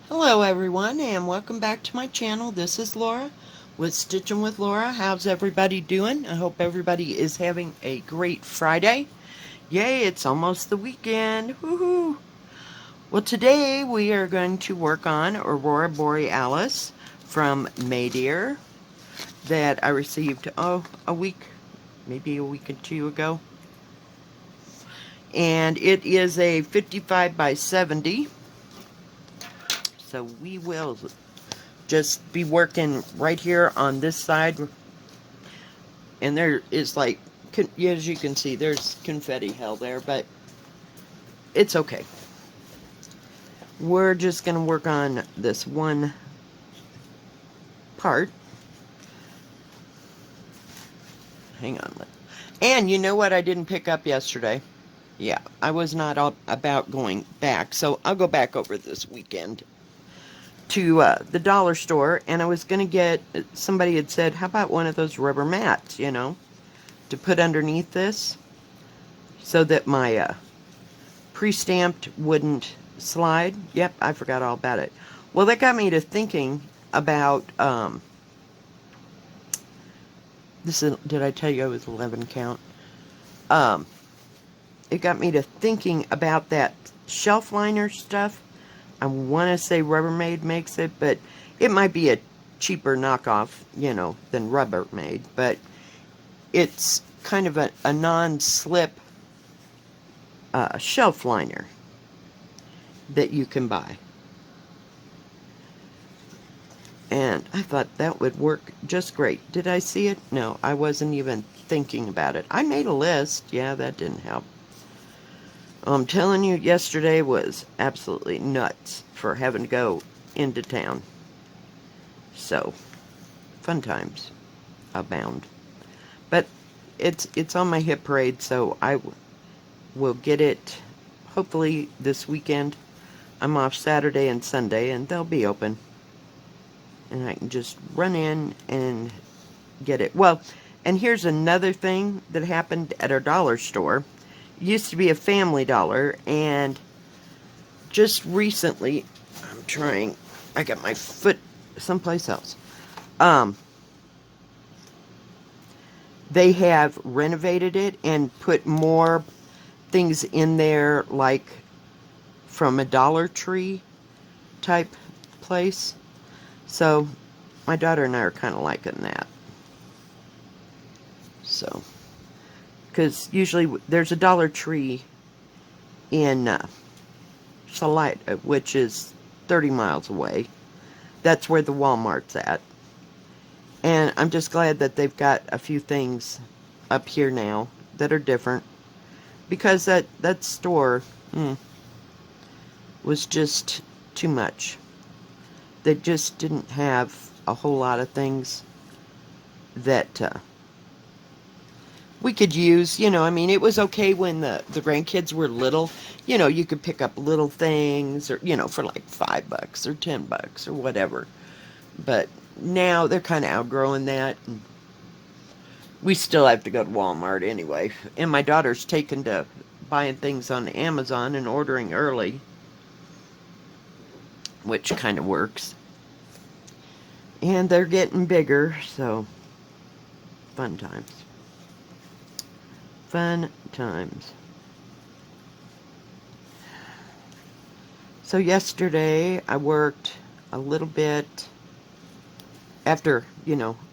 Hello everyone and welcome back to my channel. This is Laura with Stitchin with Laura. How's everybody doing? I hope everybody is having a great Friday. Yay, it's almost the weekend. Woohoo! Well, today we are going to work on Aurora Borealis from MayDear that I received, a week, maybe a week or two ago. And it is a 55 by 70. So we will just be working right here on this side, and there is like, as you can see, there's confetti hell there, but it's okay. We're just going to work on this one part. Hang on. And you know what I didn't pick up yesterday? Yeah, I was not about going back, so I'll go back over this weekend to the dollar store, and I was going to get, somebody had said, how about one of those rubber mats, to put underneath this so that my pre-stamped wouldn't slide. Yep, I forgot all about it. Well, that got me to thinking about, did I tell you I was 11 count? It got me to thinking about that shelf liner stuff. I want to say Rubbermaid makes it, but it might be a cheaper knockoff, than Rubbermaid, but it's kind of a non-slip shelf liner that you can buy. And I thought that would work just great. Did I see it? No, I wasn't even thinking about it. I made a list. Yeah, that didn't help. I'm telling you, yesterday was absolutely nuts for having to go into town. So, fun times abound. But it's on my hit parade, so I will get it hopefully this weekend. I'm off Saturday and Sunday, and they'll be open. And I can just run in and get it. Well, and here's another thing that happened at our dollar store. It used to be a Family Dollar, and just recently, I got my foot someplace else. They have renovated it and put more things in there, like from a Dollar Tree type place. So my daughter and I are kind of liking that. So, because usually there's a Dollar Tree in Salida, which is 30 miles away. That's where the Walmart's at. And I'm just glad that they've got a few things up here now that are different. Because that store was just too much. They just didn't have a whole lot of things that we could use. I mean, it was okay when the grandkids were little. You could pick up little things, or, for like $5 or $10 or whatever. But now they're kind of outgrowing that. And we still have to go to Walmart anyway. And my daughter's taken to buying things on Amazon and ordering early, which kind of works. And they're getting bigger, so fun times. Fun times. So yesterday I worked a little bit after,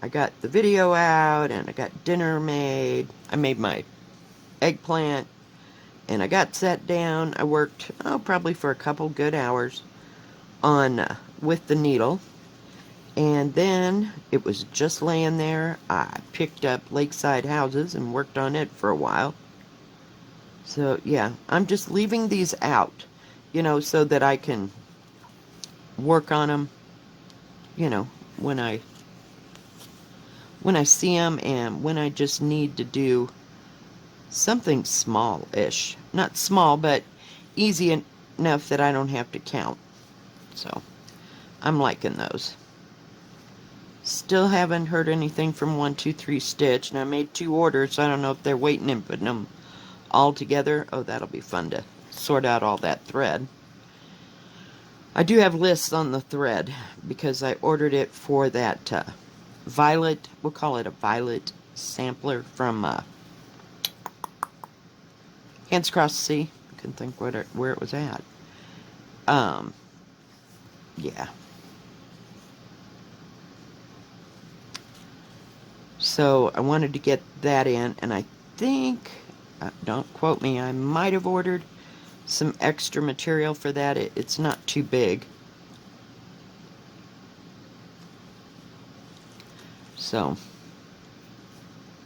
I got the video out and I got dinner made. I made my eggplant and I got sat down. I worked, probably for a couple good hours on with the needle. And then it was just laying there. I picked up Lakeside Houses and worked on it for a while. So yeah, I'm just leaving these out, so that I can work on them, when I see them, and when I just need to do something small-ish. Not small, but easy enough that I don't have to count. So I'm liking those. Still haven't heard anything from 123 Stitch, and I made 2 orders, so I don't know if they're waiting and putting them all together. Oh, that'll be fun to sort out all that thread. I do have lists on the thread because I ordered it for that violet, we'll call it a violet sampler from Hands Across the Sea. I couldn't think where it was at. Yeah. So I wanted to get that in, and I think, don't quote me, I might have ordered some extra material for that. It's not too big. So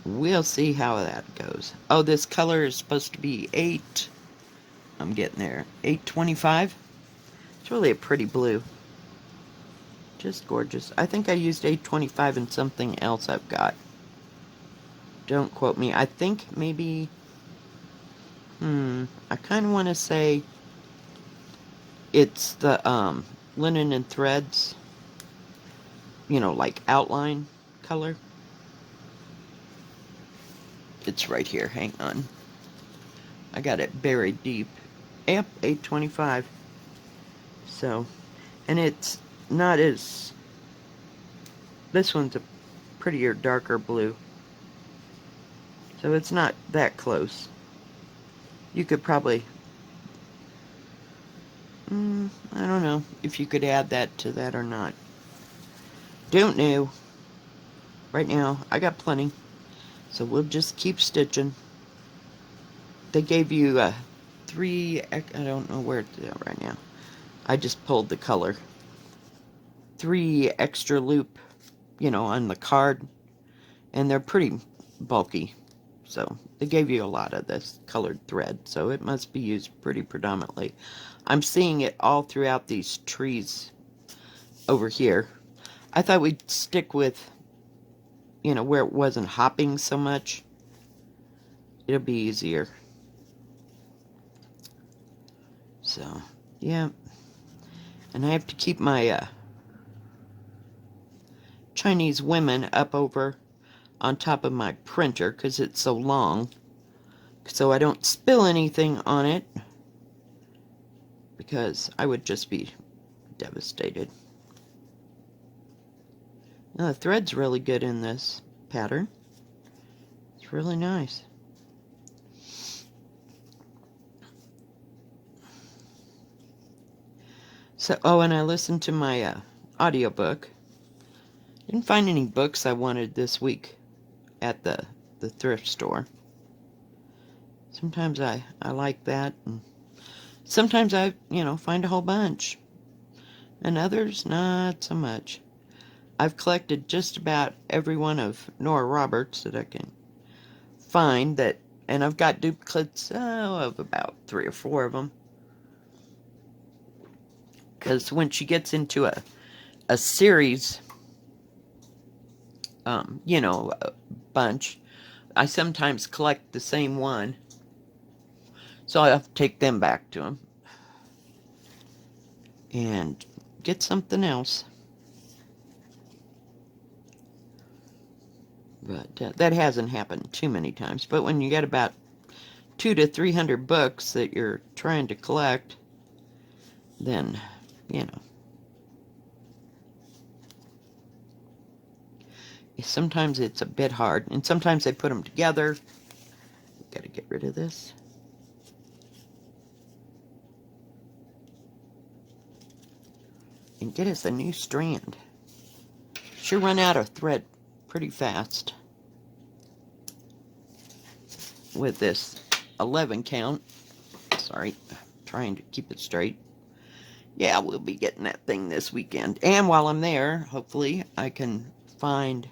we'll see how that goes. Oh, this color is supposed to be 8. I'm getting there. 825. It's really a pretty blue. Just gorgeous. I think I used 825 in something else I've got. Don't quote me. I think maybe... I kind of want to say it's the linen and threads. You know, like outline color. It's right here. Hang on. I got it buried deep. Yep, 825. So, and it's not as... This one's a prettier, darker blue. So it's not that close. You could probably... I don't know if you could add that to that or not. Don't know. Right now, I got plenty. So we'll just keep stitching. They gave you 3... I don't know where it's at right now. I just pulled the color. 3 extra loop, you know, on the card. And they're pretty bulky. So they gave you a lot of this colored thread. So it must be used pretty predominantly. I'm seeing it all throughout these trees over here. I thought we'd stick with, you know, where it wasn't hopping so much. It'll be easier. So, yeah. And I have to keep my Chinese women up over on top of my printer because it's so long. So I don't spill anything on it. Because I would just be devastated. Now, the thread's really good in this pattern. It's really nice. So, oh, and I listened to my audiobook. Didn't find any books I wanted this week at the thrift store. Sometimes I like that, and sometimes I, you know, find a whole bunch. And others, not so much. I've collected just about every one of Nora Roberts that I can find that, and I've got duplicates of about 3 or 4 of them. Because when she gets into a series, you know, a bunch, I sometimes collect the same one. So I have to take them back to them. And get something else. But that hasn't happened too many times. But when you get about 200 to 300 books that you're trying to collect, then, you know. Sometimes it's a bit hard. And sometimes they put them together. Gotta get rid of this. And get us a new strand. Sure run out of thread pretty fast with this 11 count. Sorry, trying to keep it straight. Yeah, we'll be getting that thing this weekend. And while I'm there, hopefully I can find...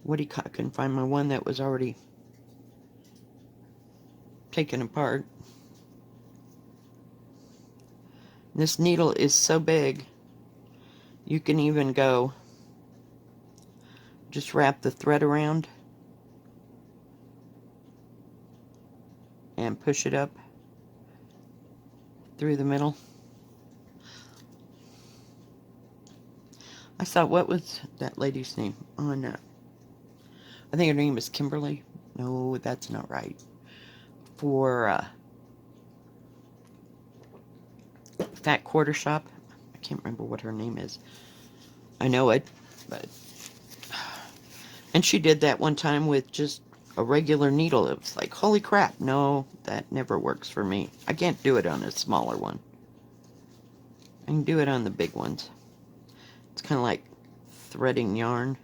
I can find my one that was already taken apart. This needle is so big, you can even go, just wrap the thread around and push it up through the middle. I thought, what was that lady's name on I think her name is Kimberly. No, that's not right. For Fat Quarter Shop. I can't remember what her name is. I know it, but... And she did that one time with just a regular needle. It was like, holy crap, no, that never works for me. I can't do it on a smaller one. I can do it on the big ones. It's kind of like threading yarn.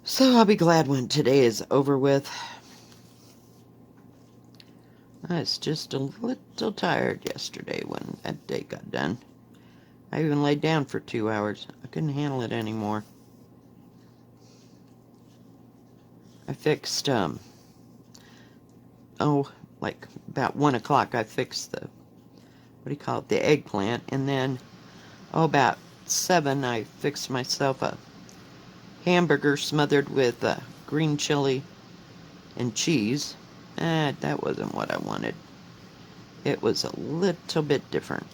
So I'll be glad when today is over with. I was just a little tired yesterday when that day got done. I even laid down for 2 hours. I couldn't handle it anymore. I fixed, like about 1 o'clock I fixed the, what do you call it, the eggplant. And then, about 7 I fixed myself a hamburger smothered with green chili and cheese. That wasn't what I wanted. It was a little bit different.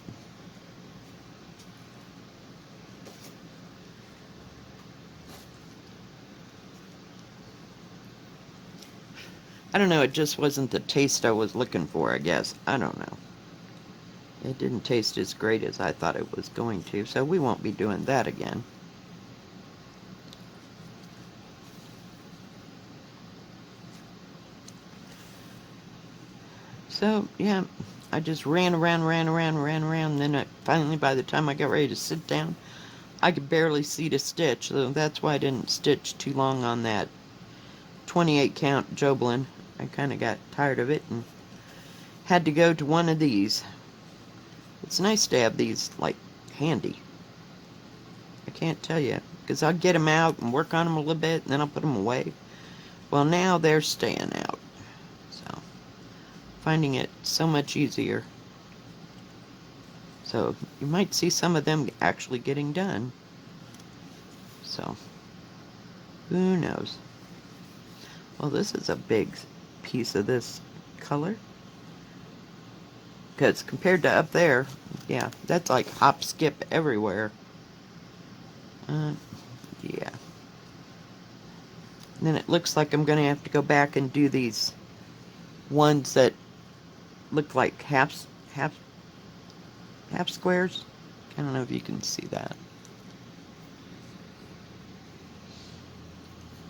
I don't know, it just wasn't the taste I was looking for, I guess. I don't know. It didn't taste as great as I thought it was going to, so we won't be doing that again. So, yeah, I just ran around, and then finally, by the time I got ready to sit down, I could barely see to stitch, so that's why I didn't stitch too long on that 28 count Joblin. I kind of got tired of it and had to go to one of these. It's nice to have these, like, handy. I can't tell you, because I'll get them out and work on them a little bit, and then I'll put them away. Well, now they're staying out, so finding it so much easier. So you might see some of them actually getting done. So who knows? Well, this is a big piece of this color. Because compared to up there, yeah, that's like hop, skip everywhere. Yeah. And then it looks like I'm going to have to go back and do these ones that look like half squares. I don't know if you can see that.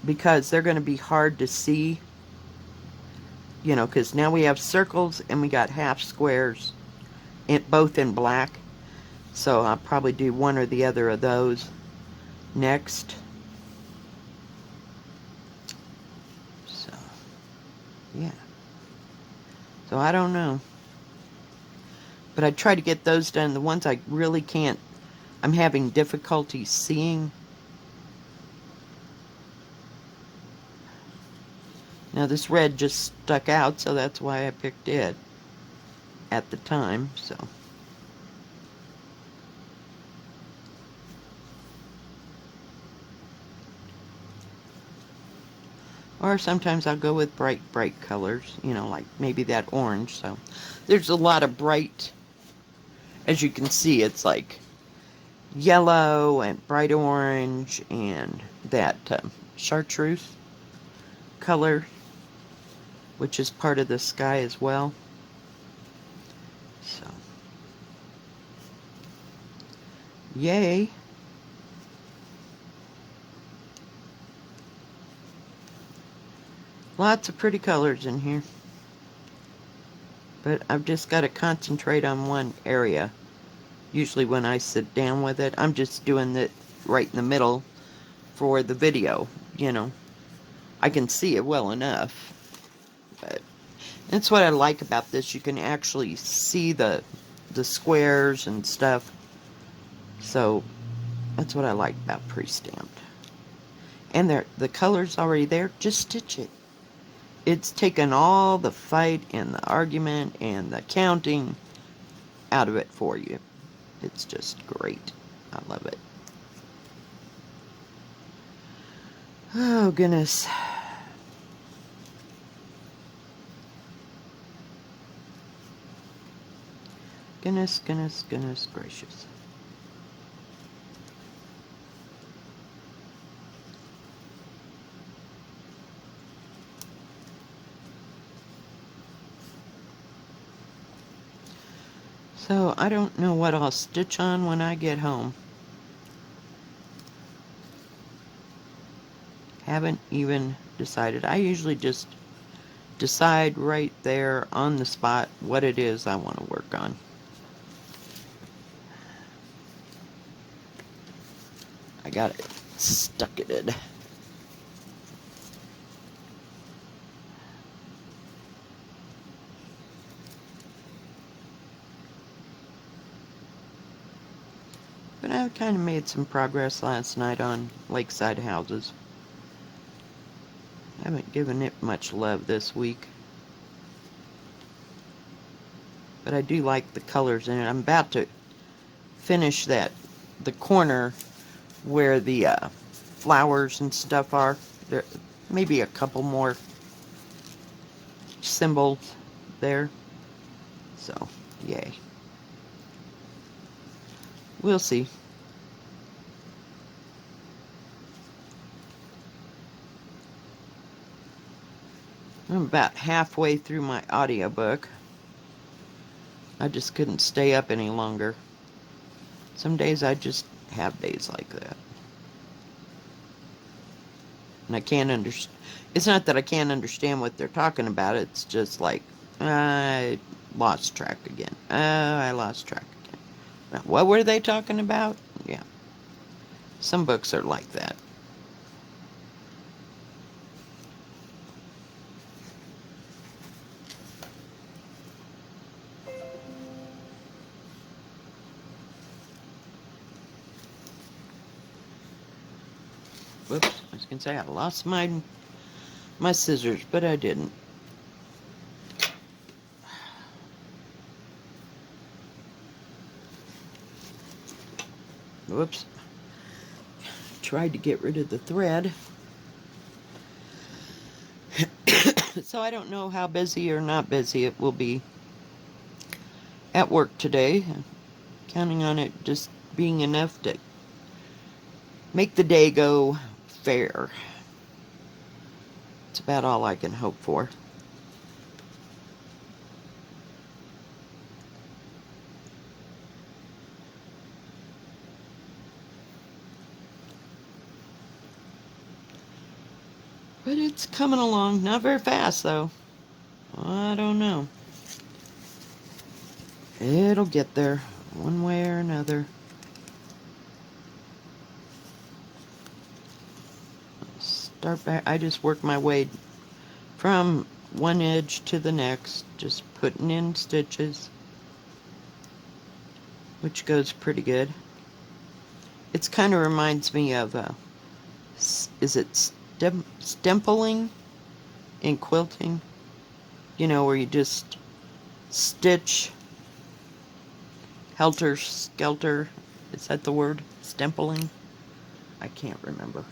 Because they're going to be hard to see. You know, because now we have circles and we got half squares, both in black. So I'll probably do one or the other of those next. So, yeah. So I don't know. But I try to get those done. The ones I really can't, I'm having difficulty seeing. Now this red just stuck out, so that's why I picked it at the time, so. Or sometimes I'll go with bright colors, you know, like maybe that orange. So there's a lot of bright, as you can see, it's like yellow and bright orange and that chartreuse color, which is part of the sky as well. So, yay. Lots of pretty colors in here. But I've just got to concentrate on one area. Usually when I sit down with it, I'm just doing it right in the middle for the video, you know. I can see it well enough. But that's what I like about this. You can actually see the squares and stuff. So that's what I like about pre-stamped. And the color's already there. Just stitch it. It's taken all the fight and the argument and the counting out of it for you. It's just great. I love it. Oh, goodness. Goodness gracious. So I don't know what I'll stitch on when I get home. Haven't even decided. I usually just decide right there on the spot what it is I want to work on. I got it stuck in it. But I kind of made some progress last night on lakeside houses. I haven't given it much love this week. But I do like the colors in it. I'm about to finish the corner where the flowers and stuff are. There maybe a couple more symbols there. So, yay. We'll see. I'm about halfway through my audiobook. I just couldn't stay up any longer. Some days I just have days like that. And I can't understand. It's not that I can't understand what they're talking about. It's just like, I lost track again. Oh, I lost track again. Now, what were they talking about? Yeah. Some books are like that. Whoops, I was going to say I lost my scissors, but I didn't. Whoops. Tried to get rid of the thread. So I don't know how busy or not busy it will be at work today. I'm counting on it just being enough to make the day go fair. It's about all I can hope for. But it's coming along. Not very fast, though. I don't know. It'll get there, one way or another. Start back. I just work my way from one edge to the next, just putting in stitches, which goes pretty good. It kind of reminds me of, is it stempling in quilting? You know, where you just stitch helter-skelter. Is that the word? Stempling? I can't remember.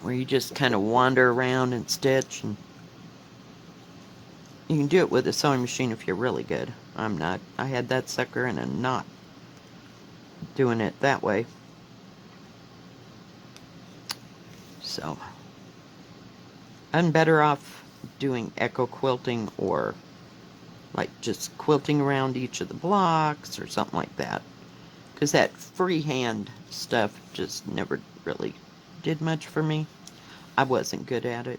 Where you just kind of wander around and stitch. And you can do it with a sewing machine if you're really good. I'm not. I had that sucker in a knot doing it that way. So, I'm better off doing echo quilting or like just quilting around each of the blocks or something like that. Because that freehand stuff just never really did much for me. I wasn't good at it.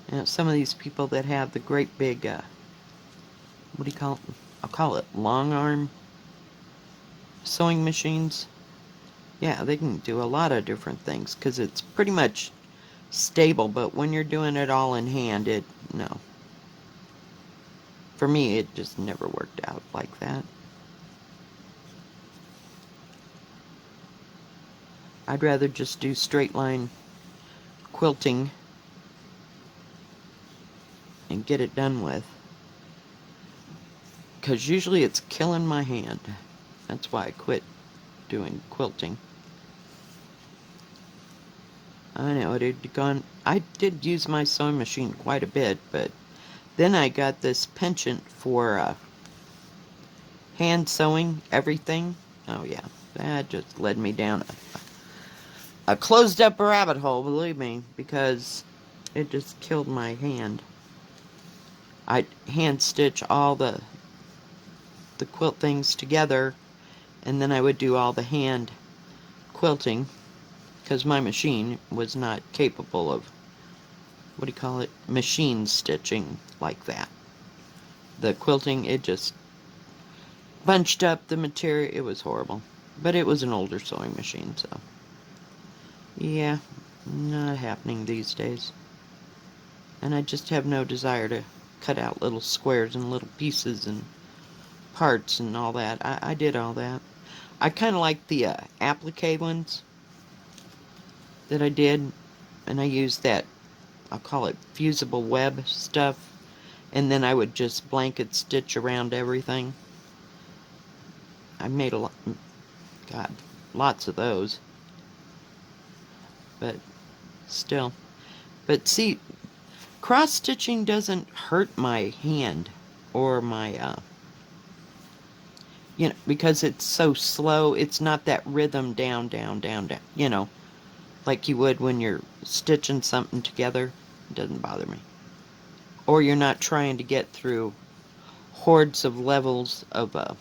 You know, some of these people that have the great big, what do you call it? I'll call it long arm sewing machines. Yeah, they can do a lot of different things because it's pretty much stable, but when you're doing it all in hand, no. For me, it just never worked out like that. I'd rather just do straight line quilting and get it done with. Because usually it's killing my hand. That's why I quit doing quilting. I know it had gone. I did use my sewing machine quite a bit, but Then I got this penchant for hand sewing everything. Oh yeah, that just led me down a closed up rabbit hole, believe me, because it just killed my hand. I hand stitch all the quilt things together, and then I would do all the hand quilting because my machine was not capable of, what do you call it, machine stitching like that. The quilting, it just bunched up the material. It was horrible, but it was an older sewing machine, so yeah, not happening these days. And I just have no desire to cut out little squares and little pieces and parts and all that. I did all that. I kind of like the applique ones that I did, and I used that, I'll call it fusible web stuff, and then I would just blanket stitch around everything. I made a lot, God, lots of those, but still. But see, cross stitching doesn't hurt my hand or my you know, because it's so slow. It's not that rhythm down, down, down, down, you know, like you would when you're stitching something together. It doesn't bother me. Or you're not trying to get through hordes of levels of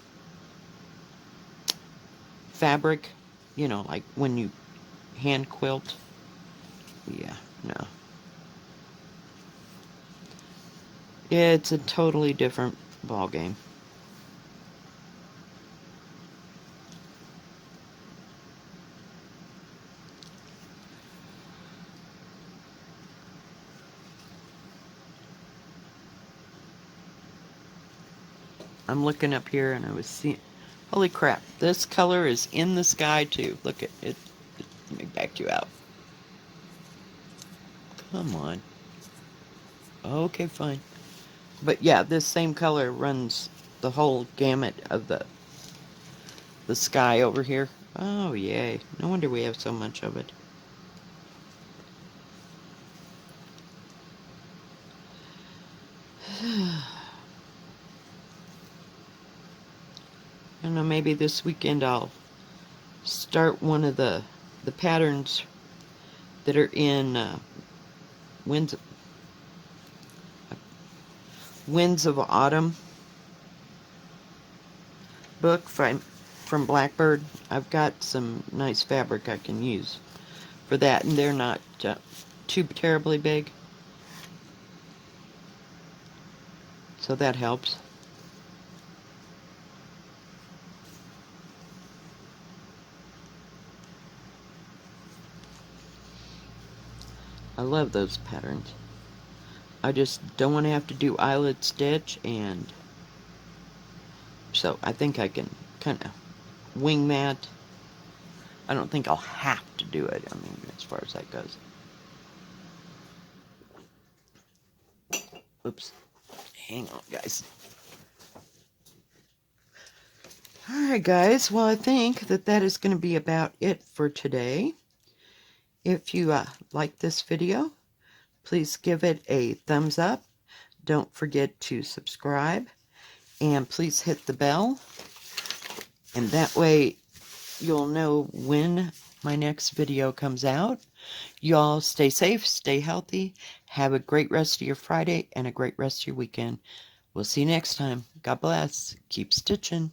fabric, you know, like when you hand quilt. Yeah, no. It's a totally different ball game. I'm looking up here and I was seeing, holy crap, this color is in the sky too. Look at it. Let me back you out. Come on. Okay, fine. But yeah, this same color runs the whole gamut of the sky over here. Oh, yay. No wonder we have so much of it. I don't know, maybe this weekend I'll start one of the patterns that are in Winds of Autumn book from Blackbird. I've got some nice fabric I can use for that, and they're not too terribly big, so that helps. I love those patterns. I just don't want to have to do eyelet stitch, and so I think I can kind of wing that. I don't think I'll have to do it, I mean, as far as that goes. Oops. Hang on, guys. Alright, guys. Well, I think that is going to be about it for today. If you like this video, please give it a thumbs up. Don't forget to subscribe. And please hit the bell. And that way you'll know when my next video comes out. Y'all stay safe, stay healthy. Have a great rest of your Friday and a great rest of your weekend. We'll see you next time. God bless. Keep stitching.